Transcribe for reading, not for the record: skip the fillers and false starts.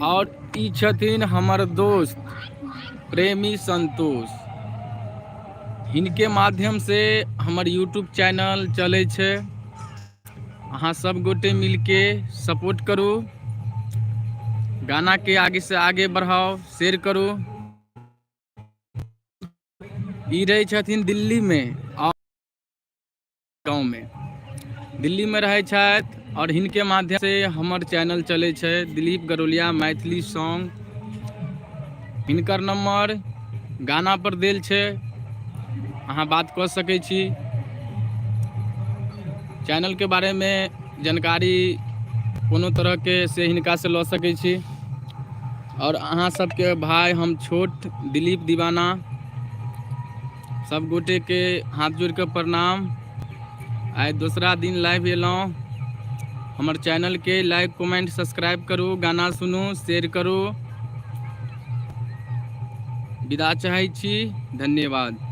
और ई छथिन हमर दोस्त प्रेमी संतोष। हिनके माध्यम से हमर यूट्यूब चैनल चले छे। अहाँ सब गोटे मिलके सपोर्ट करू, गाना के आगे से आगे बढ़ाओ, शेयर करू। ई रहे छथिन दिल्ली में और गाँव में। दिल्ली में रहे छथि और हिनके माध्यम से हमर चैनल चले छे दिलीप गरोलिया मैथिली सॉन्ग। हिनकर नंबर गाना पर देल छे, अहाँ बात कर सकै छी। चैनल के बारे में जानकारी कोनो तरह के से हिनका से ल सकै छी। और अहाँ सबके भाई हम छोट दिलीप दीवाना सब गोटे के हाथ जोड़ के प्रणाम। आइ दूसरा दिन लाइव एलौं। हमर चैनल के लाइक कमेंट सब्सक्राइब करू, गाना सुनू, शेयर करू। विदा चाहै छी, धन्यवाद।